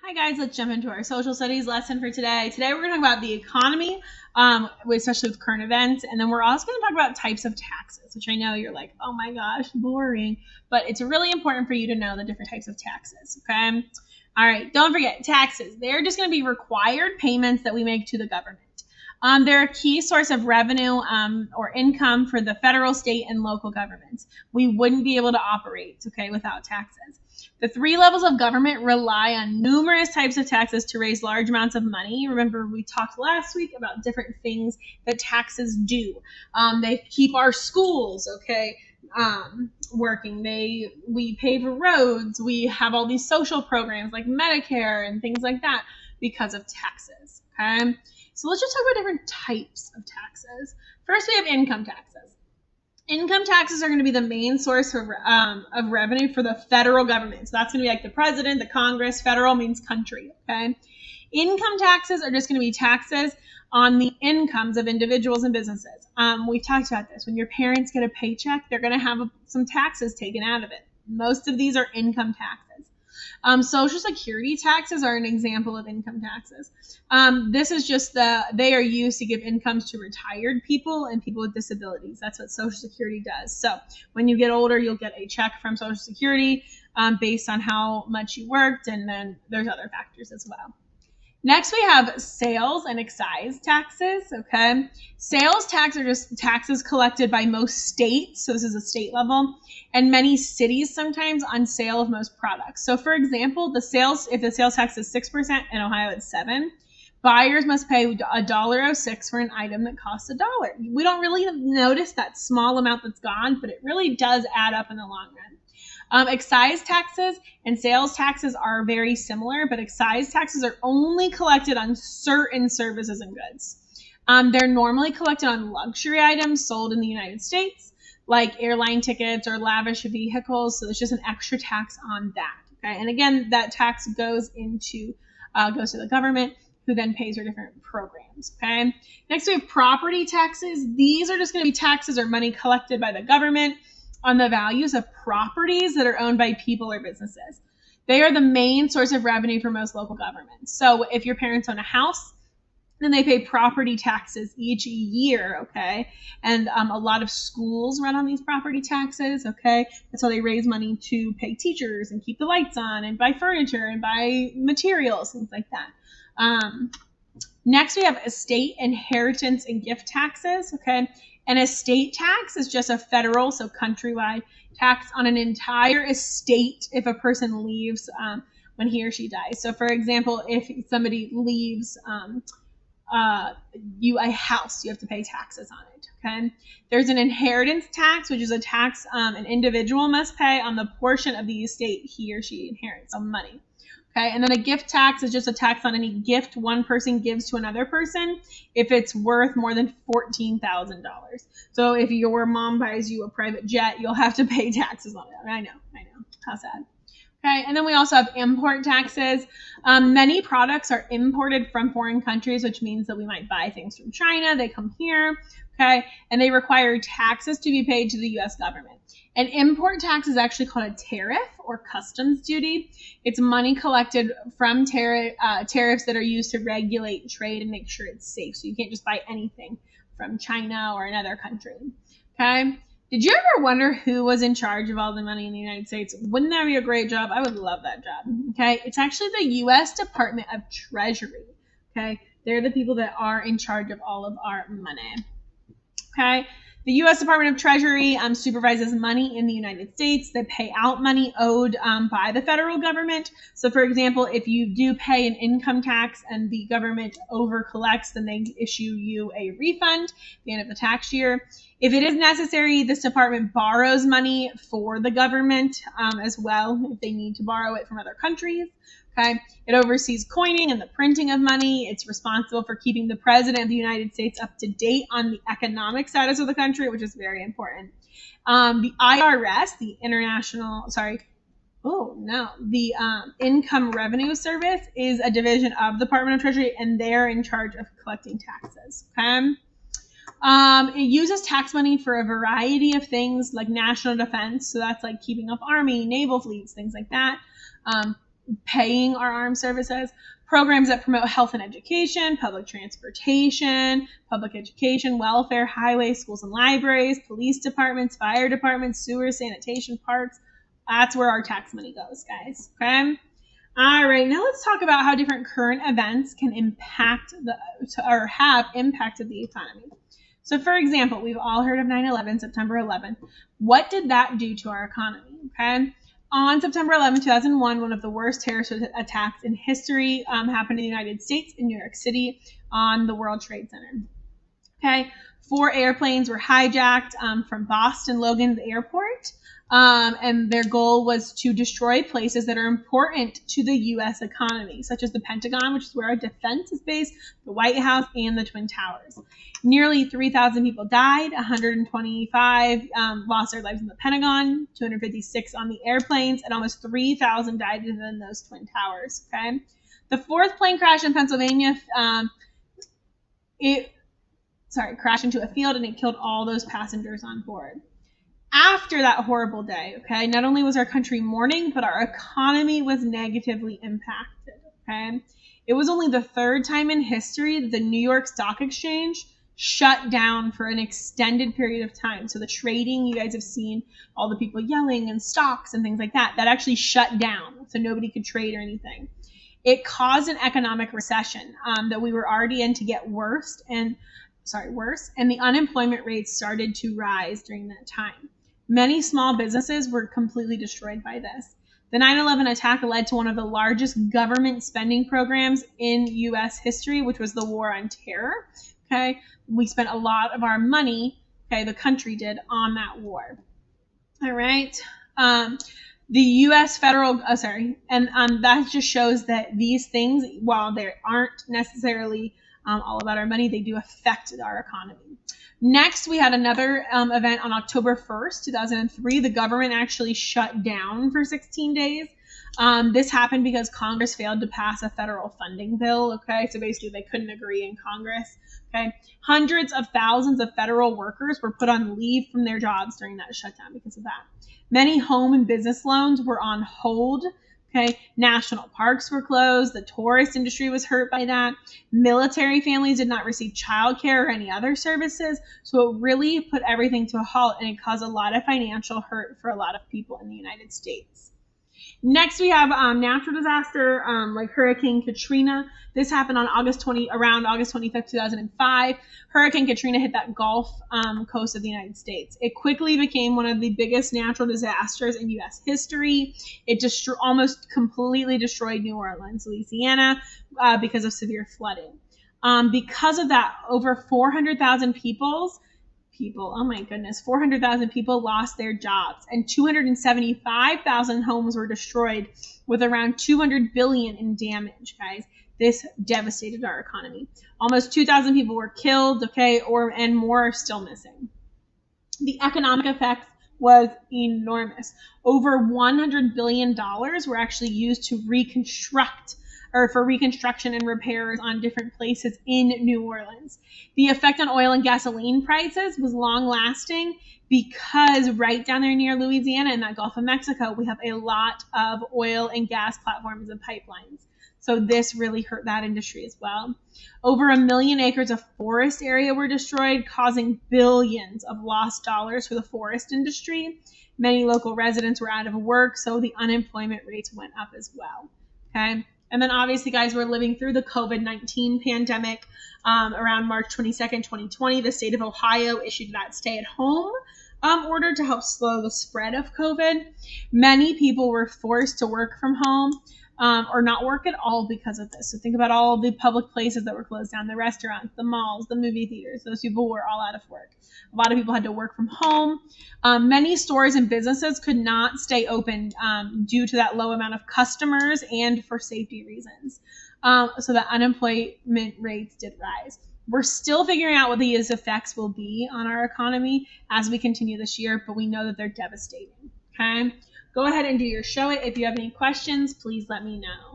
Hi guys, let's jump into our social studies lesson for today. Today we're going to talk about the economy, especially with current events, and then we're also going to talk about types of taxes, which I know you're like, oh my gosh, boring, but it's really important for you to know the different types of taxes, okay? All right, don't forget, taxes. They're just going to be required payments that we make to the government. They're a key source of revenue or income for the federal, state, and local governments. We wouldn't be able to operate, okay, without taxes. The three levels of government rely on numerous types of taxes to raise large amounts of money. Remember, we talked last week about different things that taxes do. They keep our schools, okay, working. We pay for roads. We have all these social programs like Medicare and things like that because of taxes, okay? So let's just talk about different types of taxes. First, we have income taxes. Income taxes are going to be the main source of revenue for the federal government. So that's going to be like the president, the Congress. Federal means country, okay? Income taxes are just going to be taxes on the incomes of individuals and businesses. We've talked about this. When your parents get a paycheck, they're going to have some taxes taken out of it. Most of these are income taxes. Social Security taxes are an example of income taxes. This is just they are used to give incomes to retired people and people with disabilities. That's what Social Security does. So when you get older, you'll get a check from Social Security based on how much you worked, and then there's other factors as well. Next, we have sales and excise taxes, okay? Sales tax are just taxes collected by most states, so this is a state level, and many cities sometimes on sale of most products. So for example, if the sales tax is 6%, in Ohio it's 7%, buyers must pay $1.06 for an item that costs $1. We don't really notice that small amount that's gone, but it really does add up in the long run. Excise taxes and sales taxes are very similar, but excise taxes are only collected on certain services and goods. They're normally collected on luxury items sold in the United States, like airline tickets or lavish vehicles. So there's just an extra tax on that. Okay, and again, that tax goes to the government, who then pays for different programs. Okay. Next, we have property taxes. These are just going to be taxes or money collected by the government on the values of properties that are owned by people or businesses. They are the main source of revenue for most local governments. So if your parents own a house, then they pay property taxes each year, okay? And a lot of schools run on these property taxes, okay? That's how they raise money to pay teachers and keep the lights on and buy furniture and buy materials, things like that. Next, we have estate, inheritance, and gift taxes, okay? An estate tax is just a federal, so countrywide tax on an entire estate if a person leaves when he or she dies. So, for example, if somebody leaves you a house, you have to pay taxes on it, okay? There's an inheritance tax, which is a tax an individual must pay on the portion of the estate he or she inherits, so money. Okay, and then a gift tax is just a tax on any gift one person gives to another person if it's worth more than $14,000. So if your mom buys you a private jet, you'll have to pay taxes on it. I know. How sad. Okay, and then we also have import taxes. Many products are imported from foreign countries, which means that we might buy things from China. They come here, okay, and they require taxes to be paid to the U.S. government. An import tax is actually called a tariff or customs duty. It's money collected from tariffs that are used to regulate trade and make sure it's safe. So you can't just buy anything from China or another country. Okay. Did you ever wonder who was in charge of all the money in the United States? Wouldn't that be a great job? I would love that job. Okay. It's actually the U.S. Department of Treasury. Okay. They're the people that are in charge of all of our money. Okay. The U.S. Department of Treasury supervises money in the United States. They pay out money owed by the federal government. So, for example, if you do pay an income tax and the government overcollects, then they issue you a refund at the end of the tax year. If it is necessary, this department borrows money for the government as well if they need to borrow it from other countries. Okay. It oversees coining and the printing of money. It's responsible for keeping the president of the United States up to date on the economic status of the country, which is very important. The IRS, the Income Revenue Service, is a division of the Department of Treasury, and they're in charge of collecting taxes. Okay. It uses tax money for a variety of things like national defense. So that's like keeping up army, naval fleets, things like that. paying our armed services. Programs that promote health and education, public transportation, public education, welfare, highways, schools and libraries, police departments, fire departments, sewer, sanitation, parks. That's where our tax money goes, guys. Okay? All right, now let's talk about how different current events can impact or have impacted the economy. So, for example, we've all heard of 9/11, September 11th. What did that do to our economy? Okay? On September 11, 2001, one of the worst terrorist attacks in history happened in the United States in New York City on the World Trade Center. Okay, 4 airplanes were hijacked from Boston Logan Airport, and their goal was to destroy places that are important to the U.S. economy, such as the Pentagon, which is where our defense is based, the White House, and the Twin Towers. Nearly 3,000 people died, 125 lost their lives in the Pentagon, 256 on the airplanes, and almost 3,000 died within those Twin Towers. Okay, the 4th plane crashed in Pennsylvania. Crashed into a field, and it killed all those passengers on board. After that horrible day, okay, not only was our country mourning, but our economy was negatively impacted. Okay, it was only the 3rd time in history that the New York Stock Exchange shut down for an extended period of time. So the trading, you guys have seen all the people yelling and stocks and things like that, that actually shut down. So nobody could trade or anything. It caused an economic recession that we were already in to get worse, and the unemployment rates started to rise during that time. Many small businesses were completely destroyed by this. The 9/11 attack led to one of the largest government spending programs in U.S. history, which was the War on Terror. Okay, we spent a lot of our money, okay, the country did, on that war. All right. The U.S. federal, and that just shows that these things, while they aren't necessarily all about our money, they do affect our economy. Next, we had another event on October 1st, 2003. The government actually shut down for 16 days. This happened because Congress failed to pass a federal funding bill. Okay, so basically they couldn't agree in Congress. Okay, hundreds of thousands of federal workers were put on leave from their jobs during that shutdown because of that. Many home and business loans were on hold. Okay, national parks were closed. The tourist industry was hurt by that. Military families did not receive childcare or any other services. So it really put everything to a halt, and it caused a lot of financial hurt for a lot of people in the United States. Next, we have natural disaster like Hurricane Katrina. This happened on around August 25th, 2005. Hurricane Katrina hit that Gulf coast of the United States. It quickly became one of the biggest natural disasters in U.S. history. It almost completely destroyed New Orleans, Louisiana, because of severe flooding. Because of that, over 400,000 people, 400,000 people lost their jobs, and 275,000 homes were destroyed, with around $200 billion in damage, guys. This devastated our economy. Almost 2,000 people were killed, okay, and more are still missing. The economic effects was enormous. Over $100 billion were actually used to for reconstruction and repairs on different places in New Orleans. The effect on oil and gasoline prices was long lasting because right down there near Louisiana in that Gulf of Mexico, we have a lot of oil and gas platforms and pipelines. So this really hurt that industry as well. Over 1 million acres of forest area were destroyed, causing billions of lost dollars for the forest industry. Many local residents were out of work, so the unemployment rates went up as well. Okay. And then obviously, guys, we're living through the COVID-19 pandemic. Around March 22nd, 2020, the state of Ohio issued that stay-at-home order to help slow the spread of COVID. Many people were forced to work from home or not work at all because of this. So think about all the public places that were closed down, the restaurants, the malls, the movie theaters. Those people were all out of work. A lot of people had to work from home. Many stores and businesses could not stay open due to that low amount of customers and for safety reasons. So the unemployment rates did rise. We're still figuring out what these effects will be on our economy as we continue this year, but we know that they're devastating. Okay? Go ahead and do your show it. If you have any questions, please let me know.